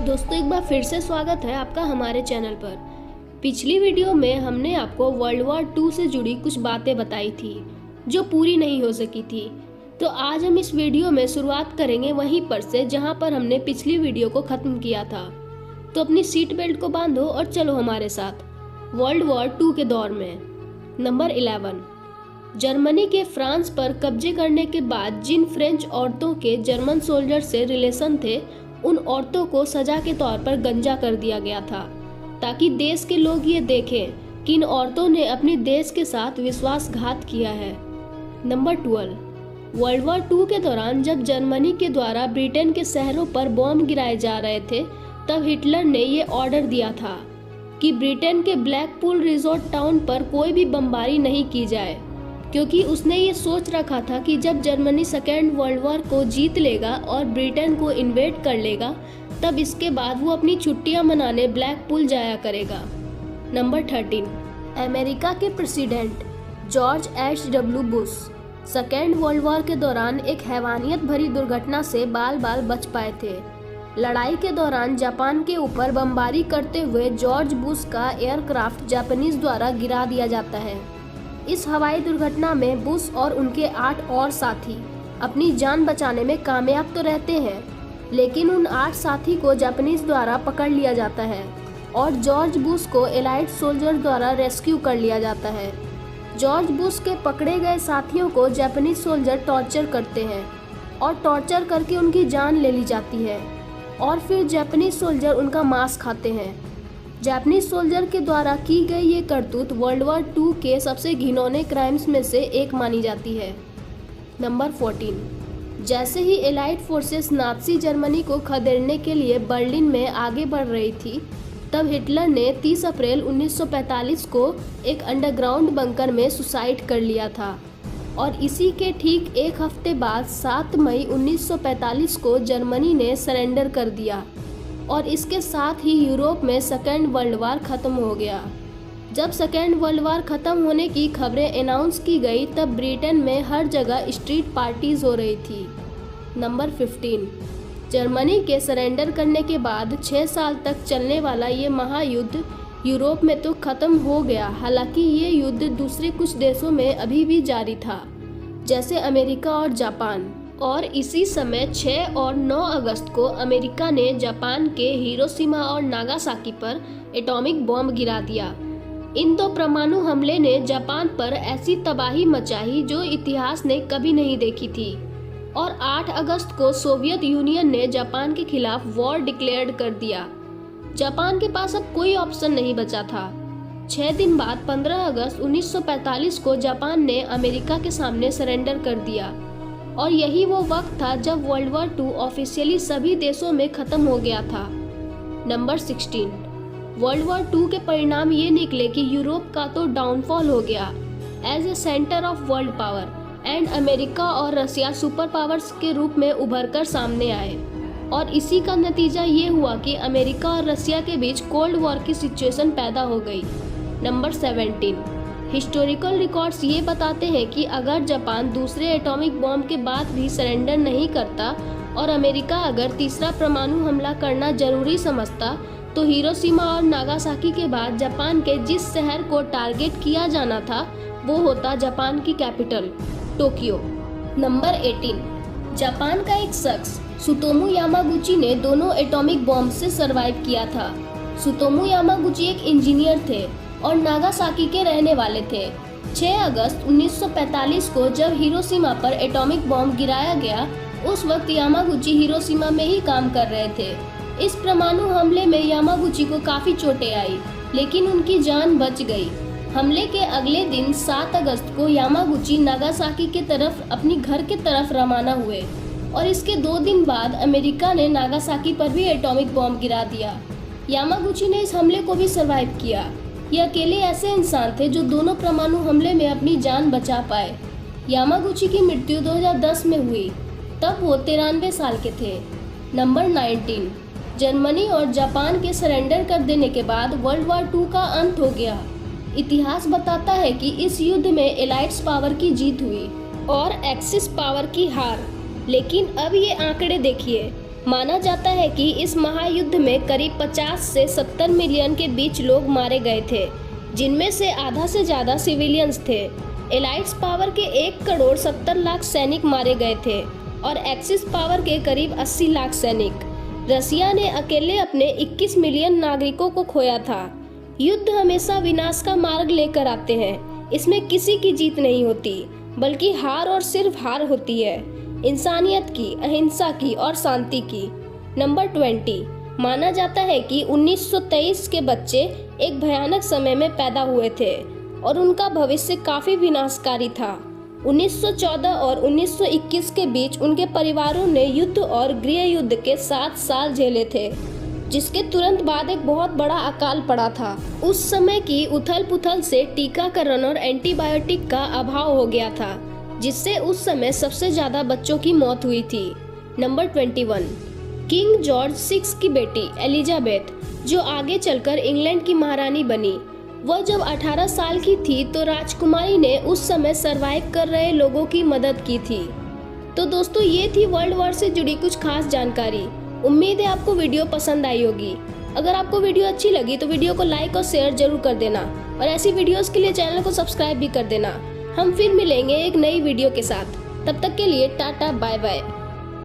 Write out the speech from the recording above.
दोस्तों एक बार फिर से स्वागत है आपका हमारे चैनल पर। पिछली वीडियो में हमने आपको वर्ल्ड वॉर 2 से जुड़ी कुछ बातें बताई थी जो पूरी नहीं हो सकी थी। तो आज हम इस वीडियो में शुरुआत करेंगे वहीं पर से जहां पर हमने पिछली वीडियो को ख़त्म किया था। तो अपनी सीट बेल्ट को बांधो और चलो हमारे साथ वर्ल्ड वॉर 2 के दौर में। नंबर 11, जर्मनी के फ्रांस पर कब्जे करने के बाद जिन फ्रेंच औरतों के जर्मन सोल्जर से रिलेशन थे उन औरतों को सजा के तौर पर गंजा कर दिया गया था ताकि देश के लोग ये देखें कि इन औरतों ने अपने देश के साथ विश्वासघात किया है। नंबर 12, वर्ल्ड वॉर 2 के दौरान जब जर्मनी के द्वारा ब्रिटेन के शहरों पर बॉम्ब गिराए जा रहे थे तब हिटलर ने ये ऑर्डर दिया था कि ब्रिटेन के ब्लैकपूल रिजॉर्ट टाउन पर कोई भी बमबारी नहीं की जाए, क्योंकि उसने ये सोच रखा था कि जब जर्मनी सेकेंड वर्ल्ड वॉर को जीत लेगा और ब्रिटेन को इन्वेड कर लेगा तब इसके बाद वो अपनी छुट्टियां मनाने ब्लैकपूल जाया करेगा। नंबर 13, अमेरिका के president George H.W. Bush second world war के दौरान एक हैवानियत भरी दुर्घटना से बाल बाल बच पाए थे। लड़ाई के दौरान जापान के ऊपर बमबारी करते हुए जॉर्ज बुश का एयरक्राफ्ट जापानीज द्वारा गिरा दिया जाता है। इस हवाई दुर्घटना में बुश और उनके 8 और साथी अपनी जान बचाने में कामयाब तो रहते हैं, लेकिन उन 8 साथी को जापानीज द्वारा पकड़ लिया जाता है और जॉर्ज बुश को एलाइड सोल्जर द्वारा रेस्क्यू कर लिया जाता है। जॉर्ज बुश के पकड़े गए साथियों को जापानीज सोल्जर टॉर्चर करते हैं और टॉर्चर करके उनकी जान ले ली जाती है और फिर जापानीज सोल्जर उनका मांस खाते हैं। जापानीज सोल्जर के द्वारा की गई ये करतूत वर्ल्ड वॉर 2 के सबसे घिनौने क्राइम्स में से एक मानी जाती है। नंबर 14, जैसे ही एलाइड फोर्सेस नाज़ी जर्मनी को खदेड़ने के लिए बर्लिन में आगे बढ़ रही थी तब हिटलर ने 30 अप्रैल 1945 को एक अंडरग्राउंड बंकर में सुसाइड कर लिया था और इसी के ठीक एक हफ्ते बाद 7 मई 1945 को जर्मनी ने सरेंडर कर दिया और इसके साथ ही यूरोप में सेकेंड वर्ल्ड वॉर ख़त्म हो गया। जब सेकेंड वर्ल्ड वॉर ख़त्म होने की खबरें अनाउंस की गई तब ब्रिटेन में हर जगह स्ट्रीट पार्टीज हो रही थी। नंबर 15, जर्मनी के सरेंडर करने के बाद 6 साल तक चलने वाला ये महायुद्ध यूरोप में तो ख़त्म हो गया, हालांकि ये युद्ध दूसरे कुछ देशों में अभी भी जारी था जैसे अमेरिका और जापान। और इसी समय 6 और 9 अगस्त को अमेरिका ने जापान के हिरोशिमा और नागासाकी पर एटॉमिक बॉम्ब गिरा दिया। इन 2 परमाणु हमले ने जापान पर ऐसी तबाही मचाई जो इतिहास ने कभी नहीं देखी थी और 8 अगस्त को सोवियत यूनियन ने जापान के खिलाफ वॉर डिक्लेयर्ड कर दिया। जापान के पास अब कोई ऑप्शन नहीं बचा था। 6 दिन बाद 15 अगस्त 1945 को जापान ने अमेरिका के सामने सरेंडर कर दिया और यही वो वक्त था जब वर्ल्ड वॉर 2 ऑफिशियली सभी देशों में ख़त्म हो गया था। नंबर 16, वर्ल्ड वॉर 2 के परिणाम ये निकले कि यूरोप का तो डाउनफॉल हो गया as a centre of world power and America और रसिया सुपर पावर्स के रूप में उभरकर सामने आए और इसी का नतीजा ये हुआ कि अमेरिका और रसिया के बीच कोल्ड वॉर की सिचुएशन पैदा हो गई। नंबर 17, हिस्टोरिकल रिकॉर्ड्स ये बताते हैं कि अगर जापान दूसरे एटॉमिक बॉम्ब के बाद भी सरेंडर नहीं करता और अमेरिका अगर तीसरा परमाणु हमला करना जरूरी समझता तो हिरोशिमा और नागासाकी के बाद जापान के जिस शहर को टारगेट किया जाना था वो होता जापान की कैपिटल टोक्यो। नंबर 18, जापान का एक शख्स सुतोमू यामागुची ने दोनों एटॉमिक बॉम्ब से सर्वाइव किया था। सुतोमू यामागुची एक इंजीनियर थे और नागासाकी के रहने वाले थे। 6 अगस्त 1945 को जब हिरोशिमा पर एटॉमिक बॉम्ब गिराया गया उस वक्त यामागुची हिरोशिमा में ही काम कर रहे थे। इस परमाणु हमले में यामागुची को काफ़ी चोटें आई लेकिन उनकी जान बच गई। हमले के अगले दिन 7 अगस्त को यामागुची नागासाकी के तरफ अपनी घर के तरफ रवाना हुए और इसके 2 दिन बाद अमेरिका ने नागासाकी पर भी एटॉमिक बॉम्ब गिरा दिया। यामागुची ने इस हमले को भी सर्वाइव किया। ये अकेले ऐसे इंसान थे जो दोनों परमाणु हमले में अपनी जान बचा पाए। यामागुची की मृत्यु 2010 में हुई, तब वो 93 साल के थे। नंबर 19, जर्मनी और जापान के सरेंडर कर देने के बाद वर्ल्ड वॉर 2 का अंत हो गया। इतिहास बताता है कि इस युद्ध में एलाइड्स पावर की जीत हुई और एक्सिस पावर की हार। लेकिन अब ये आंकड़े देखिए, माना जाता है कि इस महायुद्ध में करीब 50 से 70 मिलियन के बीच लोग मारे गए थे, जिनमें से आधा से ज़्यादा सिविलियंस थे। एलाइट्स पावर के 1 करोड़ 70 लाख सैनिक मारे गए थे और एक्सिस पावर के करीब 80 लाख सैनिक। रसिया ने अकेले अपने 21 मिलियन नागरिकों को खोया था। युद्ध हमेशा विनाश का मार्ग लेकर आते हैं। इसमें किसी की जीत नहीं होती, बल्कि हार और सिर्फ हार होती है, इंसानियत की, अहिंसा की और शांति की। नंबर 20, माना जाता है कि 1923 के बच्चे एक भयानक समय में पैदा हुए थे और उनका भविष्य काफी विनाशकारी था। 1914 और 1921 के बीच उनके परिवारों ने युद्ध और गृह युद्ध के 7 साल झेले थे, जिसके तुरंत बाद एक बहुत बड़ा अकाल पड़ा था। उस समय की उथल पुथल से टीकाकरण और एंटीबायोटिक का अभाव हो गया था, जिससे उस समय सबसे ज्यादा बच्चों की मौत हुई थी। नंबर 21, किंग जॉर्ज 6 की बेटी एलिजाबेथ, जो आगे चलकर इंग्लैंड की महारानी बनी। वह जब 18 साल की थी तो राजकुमारी ने उस समय सरवाइव कर रहे लोगों की मदद की थी। तो दोस्तों, ये थी वर्ल्ड वॉर से जुड़ी कुछ खास जानकारी। उम्मीद है आपको वीडियो पसंद आई होगी। अगर आपको वीडियो अच्छी लगी तो वीडियो को लाइक और शेयर जरूर कर देना और ऐसी वीडियोस के लिए चैनल को सब्सक्राइब भी कर देना। हम फिर मिलेंगे एक नई वीडियो के साथ। तब तक के लिए टाटा बाय बाय।